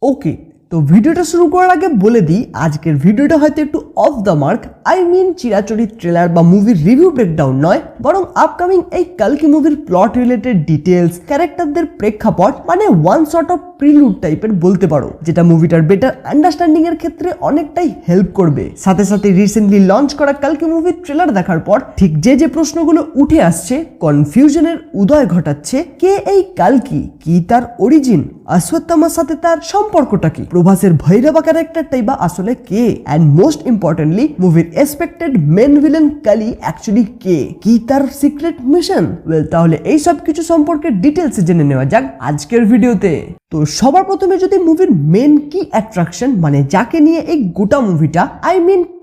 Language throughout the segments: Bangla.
ওকে, তো ভিডিওটা শুরু করার আগে বলে দিই আজকের ভিডিওটা হয়তো একটু অফ দ্য মার্ক। চিরাচরি ট্রেলার বা মুভির রিভিউ ব্রেকডাউন নয়, বরং আপকামিং এই কালকি মুভির প্লট রিলেটেড ডিটেলস, ক্যারেক্টারদের প্রেক্ষাপট, মানে ওয়ান সর্ট অফ প্রিলুড টাইপের বলতে পারো, যেটা মুভিটার বেটার আন্ডারস্ট্যান্ডিং এর ক্ষেত্রে অনেকটাই হেল্প করবে। সাথে সাথে রিসেন্টলি লঞ্চ করা কালকি মুভির ট্রেলার দেখার পর ঠিক যে প্রশ্নগুলো উঠে আসছে, কনফিউশনের উদয় ঘটাচ্ছে, কে এই কালকি, কি তার অরিজিন, অশ্বত্থামার সাথে তার সম্পর্কটা কি, প্রভাসের ভৈরবা ক্যারেক্টারটাই বা আসলে কে, অ্যান্ড মোস্ট ইম্পর্টেন্টলি মুভির এক্সপেক্টেড মেন ভিলেন কালি অ্যাকচুয়ালি কে, কি তার সিক্রেট মিশন। ওয়েল, তাহলে এই সব কিছু সম্পর্কে ডিটেলস জেনে নেওয়া যাক আজকের ভিডিওতে। তো সবার প্রথমে যদি মুভির মেন কি অ্যাট্রাকশন, মানে যাকে নিয়ে এই গোটা মুভিটা,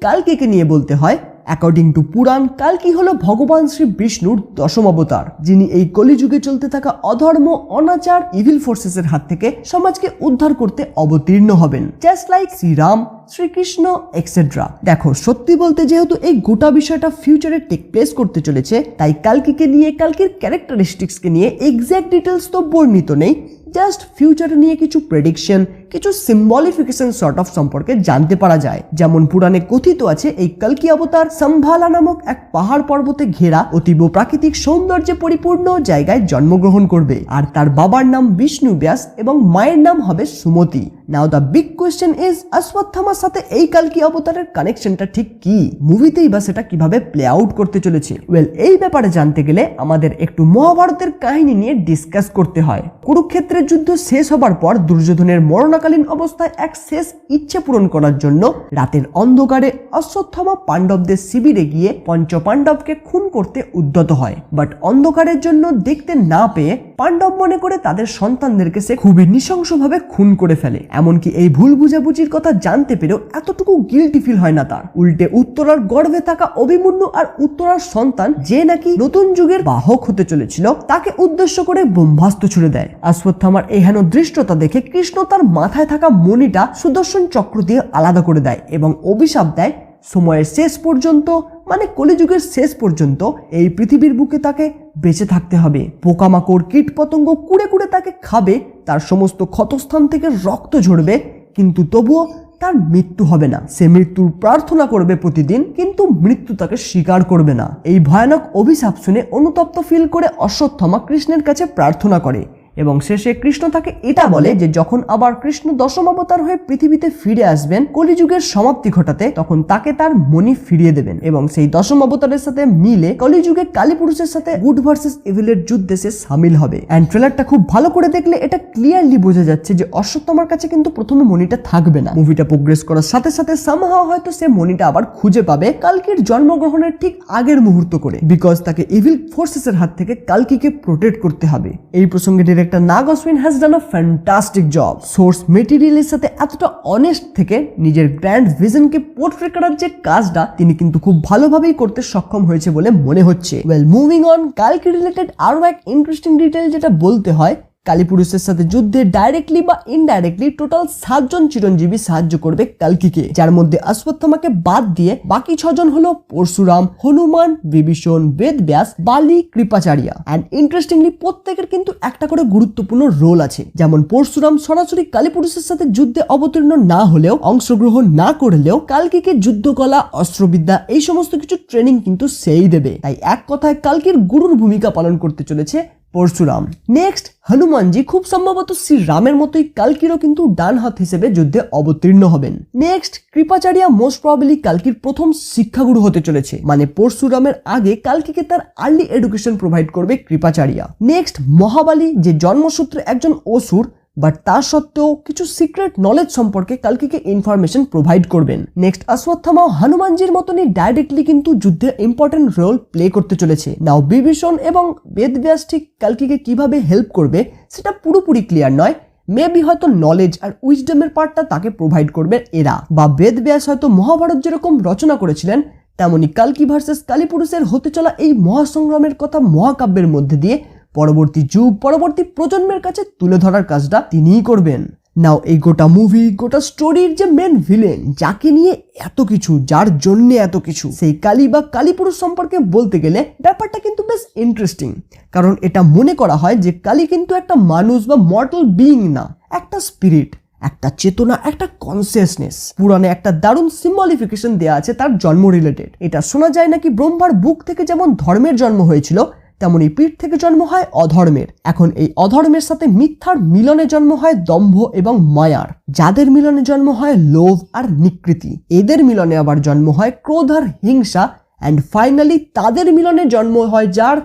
কালকিকে নিয়ে বলতে হয়, অ্যাকর্ডিং টু পুরাণ, কালকি হলো ভগবান শ্রী বিষ্ণুর দশম অবতার, যিনি এই কলিযুগে চলতে থাকা অধর্ম, অনাচার, ইভিল ফোর্সেসের হাত থেকে সমাজকে উদ্ধার করতে অবতীর্ণ হবেন, just like Shri Ram, Shri Krishna etcetera. দেখো, সত্যি বলতে যেহেতু এই গোটা বিষয়টা ফিউচারে টেক প্লেস করতে চলেছে, তাই কালকিকে নিয়ে, কালকির ক্যারেক্টারিস্টিক্সকে নিয়ে এক্সাক্ট ডিটেলস তো বর্ণিত নেই, জাস্ট ফিউচার নিয়ে কিছু প্রেডিকশন, কিছু সিম্বলিফিকেশন সর্ট অফ সম্পর্কে জানতে পারা যায়। যেমন পুরাণে কথিত আছে, এই কালকি অবতার সম্ভালা নামক এক পাহাড় পর্বতে ঘেরা অতীব প্রাকৃতিক সৌন্দর্যে পরিপূর্ণ জায়গায় জন্মগ্রহণ করবে, আর তার বাবার নাম বিষ্ণু ব্যাস এবং মায়ের নাম হবে সুমতি। নাও দ্য বিগ কোয়েশ্চেন ইজ, অশ্বত্থামার সাথে এই কালকি অবতারের কানেকশনটা ঠিক কি, মুভিতেই বা সেটা কিভাবে প্লে আউট করতে চলেছে? ওয়েল, এই ব্যাপারে জানতে গেলে আমাদের একটু মহাভারতের কাহিনী নিয়ে ডিসকাস করতে হয়। কুরুক্ষেত্রের যুদ্ধ শেষ হবার পর দুর্যোধনের মরণকালীন অবস্থায় এক শেষ ইচ্ছে পূরণ করার জন্য রাতের অন্ধকারে অশ্বত্থামা পাণ্ডবদের শিবিরে গিয়ে পঞ্চ পাণ্ডবকে খুন করতে উদ্যত হয়। বাট অন্ধকারের জন্য দেখতে না পেয়ে পাণ্ডব মনে করে তাদের সন্তানদেরকে সে খুবই নৃশংসভাবে খুন করে ফেলে। এমনকি এই ভুল বুঝাবুঝির কথা জানতে পেরেও এতটুকু গিল্টি ফিল হয় না তার। উল্টে উত্তরার গর্ভে থাকা অভিমন্যু আর উত্তরার সন্তান, যে নাকি নতুন যুগের বাহক হতে চলেছিল, তাকে উদ্দেশ্য করে ব্রহ্মাস্ত্র ছুড়ে দেয়। অশ্বত্থামার এই হেন দৃষ্টতা দেখে কৃষ্ণ তার মাথায় থাকা মণিটা সুদর্শন চক্র দিয়ে আলাদা করে দেয় এবং অভিশাপ দেয়, সময়ের শেষ পর্যন্ত, মানে কলিযুগের শেষ পর্যন্ত এই পৃথিবীর বুকে তাকে বেঁচে থাকতে হবে। পোকামাকড়, কীট পতঙ্গ কুড়ে কুড়ে তাকে খাবে, তার সমস্ত ক্ষতস্থান থেকে রক্ত ঝরবে, কিন্তু তবুও তার মৃত্যু হবে না। সে মৃত্যুর প্রার্থনা করবে প্রতিদিন, কিন্তু মৃত্যু তাকে স্বীকার করবে না। এই ভয়ানক অভিশাপ শুনে অনুতপ্ত ফিল করে অশ্বত্থামা কৃষ্ণের কাছে প্রার্থনা করে এবং শেষে কৃষ্ণ তাকে এটা বলে যে যখন আবার কৃষ্ণ দশম অবতার হয়ে পৃথিবীতে ফিরে আসবেন কলিযুগের সমাপ্তি ঘটাতে, তখন তাকে তার মণি ফিরিয়ে দেবেন এবং সেই দশম অবতারের সাথে মিলে কলিযুগে কালীপুরুষের সাথে গুড ভার্সেস ইভিলের যুদ্ধে সে সামিল হবে। এন্ড ট্রেলারটা খুব ভালো করে দেখলে এটা ক্লিয়ারলি বোঝা যাচ্ছে যে অশ্বত্থামার কাছে কিন্তু প্রথমে মণিটা থাকবে না। মুভিটা প্রোগ্রেস করার সাথে সাথে সামহাও হয়তো সে মণিটা আবার খুঁজে পাবে কালকির জন্মগ্রহণের ঠিক আগের মুহূর্ত করে, বিকজ তাকে ইভিল ফোর্সেসের হাত থেকে কালকিকে প্রোটেক্ট করতে হবে। এই প্রসঙ্গে director Nag Ashwin has done a fantastic job. Source মেটেরিয়ালের সাথে এতটা অনেস্ট থেকে নিজের গ্র্যান্ড ভিশনকে পোর্ট্রে করার যে কাজটা তিনি কিন্তু খুব ভালোভাবেই করতে সক্ষম হয়েছে বলে মনে হচ্ছে। ওয়েল, মুভিং অন, কালকি রিলেটেড আরো এক ইন্টারেস্টিং ডিটেল যেটা বলতে হয়, কালীপুরুষের সাথে যুদ্ধে ডাইরেক্টলি বা ইনডাইরেক্টলি টোটাল 7 জন চিরঞ্জীবী সাহায্য করবে কালকিকে, যার মধ্যে অশ্বত্থামাকে বাদ দিয়ে বাকি 6 জন হলো পরশুরাম, হনুমান, বিভীষণ, বেদব্যাস, বালি, কৃপাচার্য। এন্ড ইন্টারেস্টিংলি প্রত্যেকের কিন্তু একটা করে গুরুত্বপূর্ণ রোল আছে। যেমন পরশুরাম সরাসরি কালীপুরুষের সাথে যুদ্ধে অবতীর্ণ না হলেও, অংশগ্রহণ না করলেও কালকিকে যুদ্ধকলা, অস্ত্রবিদ্যা এই সমস্ত কিছু ট্রেনিং কিন্তু সেই দেবে। তাই এক কথায় কালকির গুরুর ভূমিকা পালন করতে চলেছে পরশুরাম। নেক্সট, হনুমানজি খুব সম্ভবত শ্রী রামের মতোই কালকিরও কিন্তু ডান হাত হিসেবে যুদ্ধে অবতীর্ণ হবেন। নেক্সট, কৃপাচার্য মোস্ট প্রবাবলি কালকির প্রথম শিক্ষাগুরু হতে চলেছে, মানে পরশুরামের আগে কালকিকে তার আর্লি এডুকেশন প্রোভাইড করবে কৃপাচার্য। নেক্সট, মহাবালী, যে জন্মসূত্রে একজন অসুর, বাট তা সত্ত্বেও কিছু সিক্রেট নলেজ সম্পর্কে কালকিকে ইনফরমেশন প্রোভাইড করবেন। নেক্সট, অশ্বত্থামা হনুমানজির মতনই ডাইরেক্টলি কিন্তু যুদ্ধে ইম্পর্টেন্ট রোল প্লে করতে চলেছে। নাও বিভীষণ এবং বেদব্যাস ঠিক কালকিকে কিভাবে হেল্প করবে সেটা পুরোপুরি ক্লিয়ার নয়। মেবি হয়তো নলেজ আর উইজডমের পার্টটা তাকে প্রোভাইড করবে এরা, বা বেদব্যাস হয়তো মহাভারত যেরকম রচনা করেছিলেন তেমনি কালকি ভার্সেস কালীপুরুষের হতে চলা এই মহাসংগ্রামের কথা মহাকাব্যের মধ্যে দিয়ে পরবর্তী যুগ, পরবর্তী প্রজন্মের কাছে তুলে ধরার কাজটা তিনিই করবেন। নাও এই গোটা মুভি, গোটা স্টোরির যে মেন ভিলেন, যাকে নিয়ে এত কিছু, যার জন্য এত কিছু, সেই কালী বা কালীপুরুষ সম্পর্কে বলতে গেলে ব্যাপারটা কিন্তু বেশ ইন্টারেস্টিং। কারণ এটা মনে করা হয় যে কালী কিন্তু একটা মানুষ বা মর্টাল বিইং না, একটা স্পিরিট, একটা চেতনা, একটা কনসিয়াসনেস। পুরাণে একটা দারুণ সিম্বলিফিকেশন দেওয়া আছে তার জন্ম রিলেটেড। এটা শোনা যায় নাকি ব্রহ্মার বুক থেকে যেমন ধর্মের জন্ম হয়েছিল, তেমনই পিঠ থেকে জন্ম হয় অধর্মের। এখন এই অধর্মের সাথে মিথ্যার মিলনে জন্ম হয় দম্ভ এবং মায়ার, যাদের মিলনে জন্ম হয় লোভ আর নিকৃতি। এদের মিলনে আবার জন্ম হয় ক্রোধ আর হিংসা, অ্যান্ড ফাইনালি তাদের মিলনে জন্ম হয় যার,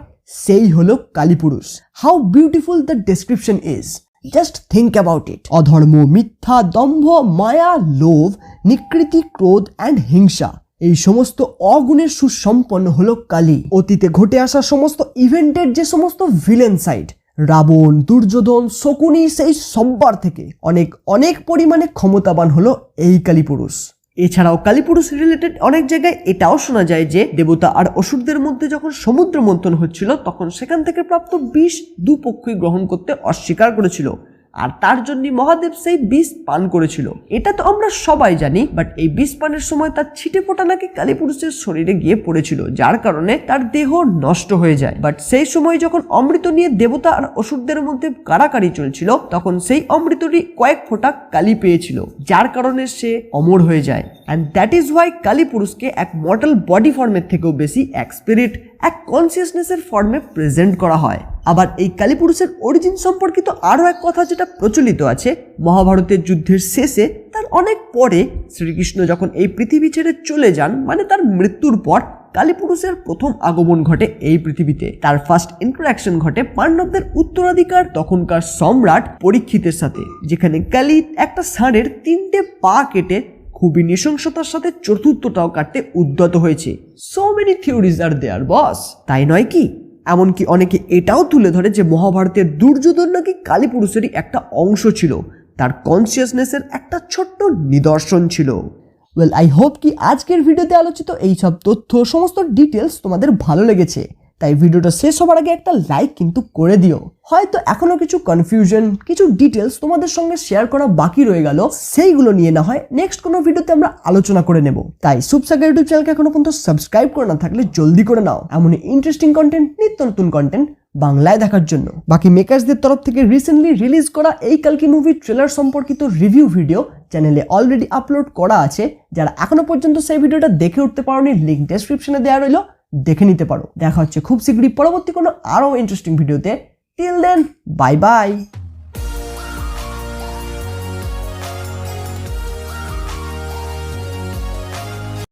সেই হলো Kalipurush. How beautiful the description is, just think about it. অধর্ম, মিথ্যা, দম্ভ, মায়া, লোভ, নিকৃতি, ক্রোধ অ্যান্ড হিংসা, এই সমস্ত অগুণের সুসম্পন্ন হলো কালী। অতীতে ঘটে আসা সমস্ত ইভেন্টের যে সমস্ত ভিলেন সাইড, রাবণ, দুর্যোধন, শকুনি, সেই সব্বার থেকে অনেক অনেক পরিমাণে ক্ষমতাবান হলো এই কালীপুরুষ। এছাড়াও কালীপুরুষ রিলেটেড অনেক জায়গায় এটাও শোনা যায় যে দেবতা আর অসুরদের মধ্যে যখন সমুদ্র মন্থন হচ্ছিল, তখন সেখান থেকে প্রাপ্ত বিষ দুপক্ষই গ্রহণ করতে অস্বীকার করেছিল, আর তার জন্য মহাদেব সেই বিষ পান করেছিল। এটা তো আমরা সবাই জানি, বাট এই বিষ পানের সময় তার ছিটে ফোঁটা নাকি কালীপুরুষের শরীরে গিয়ে পড়েছিল, যার কারণে তার দেহ নষ্ট হয়ে যায়। বাট সেই সময় যখন অমৃত নিয়ে দেবতা আর অসুরদের মধ্যে কাড়াকাড়ি চলছিল, তখন সেই অমৃতটি কয়েক ফোঁটা কালী পেয়েছিল, যার কারণে সে অমর হয়ে যায়। অ্যান্ড দ্যাট ইজ ওয়াই কালীপুরুষকে এক মর্টাল বডি ফর্মের থেকেও বেশি এক স্পিরিট, এক কনসিয়াসনেসের ফর্মে প্রেজেন্ট করা হয়। আবার এই কালীপুরুষের অরিজিন সম্পর্কিত আরও এক কথা যেটা প্রচলিত আছে, মহাভারতের যুদ্ধের শেষে তার অনেক পরে শ্রীকৃষ্ণ যখন এই পৃথিবী ছেড়ে চলে যান, মানে তার মৃত্যুর পর কালীপুরুষের প্রথম আগমন ঘটে এই পৃথিবীতে। তার ফার্স্ট ইন্টারাকশন ঘটে পাণ্ডবদের উত্তরাধিকার তখনকার সম্রাট পরীক্ষিতের সাথে, যেখানে কালী একটা ষাঁড়ের 3টে পা কেটে খুবই নৃশংসতার সাথে চতুর্থটাও কাটতে উদ্যত হয়েছে। সো মেনি থিওরিজ আর দেয়ার বস, তাই নয় কি? এমনকি অনেকে এটাও তুলে ধরে যে মহাভারতের দুর্যোধন নাকি কালীপুরুষেরই একটা অংশ ছিল, তার কনসিয়াসনেসের একটা ছোট্ট নিদর্শন ছিল। ওয়েল, আই হোপ কি আজকের ভিডিওতে আলোচিত এইসব তথ্য, সমস্ত ডিটেলস তোমাদের ভালো লেগেছে। তাই ভিডিওটা শেষ হবার আগে একটা লাইক কিন্তু করে দিও। হয়তো এখনো কিছু কনফিউশন, কিছু ডিটেলস তোমাদের সঙ্গে শেয়ার করা বাকি রয়ে গেল, সেইগুলো নিয়ে না হয় নেক্সট কোনো ভিডিওতে আমরা আলোচনা করে নেব। তাই সুপসাগর ইউটিউব চ্যানেলকে এখনো পর্যন্ত সাবস্ক্রাইব করে না থাকলে জলদি করে নাও, এমনই ইন্টারেস্টিং কন্টেন্ট, নিত্য নতুন কন্টেন্ট বাংলায় দেখার জন্য। বাকি মেকার্সদের তরফ থেকে রিসেন্টলি রিলিজ করা এই কালকি মুভি ট্রেলার সম্পর্কিত রিভিউ ভিডিও চ্যানেলে অলরেডি আপলোড করা আছে। যারা এখনো পর্যন্ত সেই ভিডিওটা দেখে উঠতে পারোনি, লিঙ্ক ডেসক্রিপশনে দেওয়া রইল, দেখে নিতে পারো। দেখা হচ্ছে খুব শীঘ্রই পরবর্তী কোনো আরো ইন্টারেস্টিং ভিডিওতে। Till then, bye by.